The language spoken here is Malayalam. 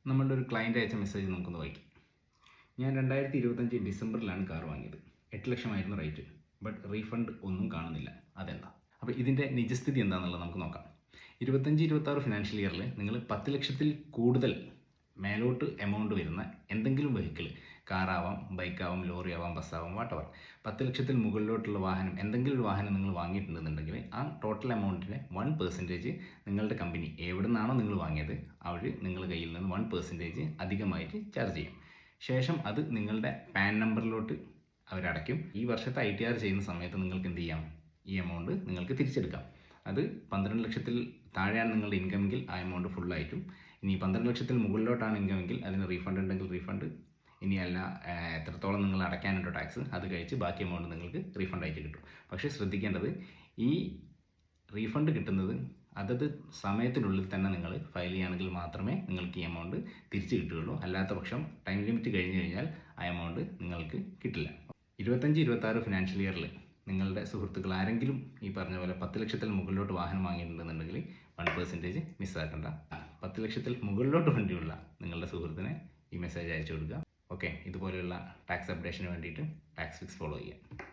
നമ്മളുടെ ഒരു ക്ലയൻറ്റ് അയച്ച മെസ്സേജ് നമുക്കൊന്ന് വായിക്കാം. ഞാൻ 2025 ഡിസംബറിലാണ് കാർ വാങ്ങിയത്. 8 ലക്ഷമായിരുന്നു റേറ്റ്. ബട്ട് റീഫണ്ട് ഒന്നും കാണുന്നില്ല. അതെന്താ? അപ്പോൾ ഇതിൻ്റെ നിജസ്ഥിതി എന്താണെന്നുള്ളത് നമുക്ക് നോക്കാം. 25-26 ഫിനാൻഷ്യൽ ഇയറിൽ നിങ്ങൾ 10 ലക്ഷത്തിൽ കൂടുതൽ മേലോട്ട് എമൗണ്ട് വരുന്ന എന്തെങ്കിലും വെഹിക്കിൾ, കാറാവാം, ബൈക്കാവാം, ലോറിയാവാം, ബസ്സാവാം, വാട്ടവർ, 10 ലക്ഷത്തിൽ മുകളിലോട്ടുള്ള വാഹനം, എന്തെങ്കിലും ഒരു വാഹനം നിങ്ങൾ വാങ്ങിയിട്ടുണ്ടെന്നുണ്ടെങ്കിൽ ആ ടോട്ടൽ എമൗണ്ടിന് 1% നിങ്ങളുടെ കമ്പനി എവിടെ നിന്നാണോ നിങ്ങൾ വാങ്ങിയത് അവർ നിങ്ങളുടെ കയ്യിൽ നിന്ന് 1% അധികമായിട്ട് ചാർജ് ചെയ്യും. ശേഷം അത് നിങ്ങളുടെ പാൻ നമ്പറിലോട്ട് അവരടയ്ക്കും. ഈ വർഷത്തെ ITR ചെയ്യുന്ന സമയത്ത് നിങ്ങൾക്ക് എന്ത് ചെയ്യാം? ഈ എമൗണ്ട് നിങ്ങൾക്ക് തിരിച്ചെടുക്കാം. അത് 12 ലക്ഷത്തിൽ താഴെയാണ് നിങ്ങളുടെ ഇൻകമെങ്കിൽ ആ എമൗണ്ട് ഫുള്ളായിട്ടും, ഇനി 12 ലക്ഷത്തിൽ മുകളിലോട്ടാണ് ഇൻകമെങ്കിൽ അതിന് റീഫണ്ട് ഉണ്ടെങ്കിൽ റീഫണ്ട്, ഇനിയല്ല എത്രത്തോളം നിങ്ങൾ അടയ്ക്കാനുണ്ടോ ടാക്സ് അത് കഴിച്ച് ബാക്കി എമൗണ്ട് നിങ്ങൾക്ക് റീഫണ്ട് ആയിട്ട് കിട്ടും. പക്ഷേ ശ്രദ്ധിക്കേണ്ടത്, ഈ റീഫണ്ട് കിട്ടുന്നത് അതത് സമയത്തിനുള്ളിൽ തന്നെ നിങ്ങൾ ഫയൽ ചെയ്യുകയാണെങ്കിൽ മാത്രമേ നിങ്ങൾക്ക് ഈ എമൗണ്ട് തിരിച്ച് കിട്ടുകയുള്ളൂ. അല്ലാത്ത പക്ഷം ടൈം ലിമിറ്റ് കഴിഞ്ഞ് കഴിഞ്ഞാൽ ആ എമൗണ്ട് നിങ്ങൾക്ക് കിട്ടില്ല. 25-26 ഫിനാൻഷ്യൽ ഇയറിൽ നിങ്ങളുടെ സുഹൃത്തുക്കൾ ആരെങ്കിലും ഈ പറഞ്ഞ പോലെ 10 ലക്ഷത്തിൽ മുകളിലോട്ട് വാഹനം വാങ്ങിയിട്ടുണ്ടെന്നുണ്ടെങ്കിൽ 1% മിസ്സാക്കണ്ട. 10 ലക്ഷത്തിൽ മുകളിലോട്ട് വണ്ടിയുള്ള നിങ്ങളുടെ സുഹൃത്തിന് ഈ മെസ്സേജ് അയച്ചു കൊടുക്കുക. ഓക്കെ, ഇതുപോലെയുള്ള ടാക്സ് അപ്ഡേഷന് വേണ്ടിയിട്ട് ടാക്സ് ഫിക്സ് ഫോളോ ചെയ്യുക.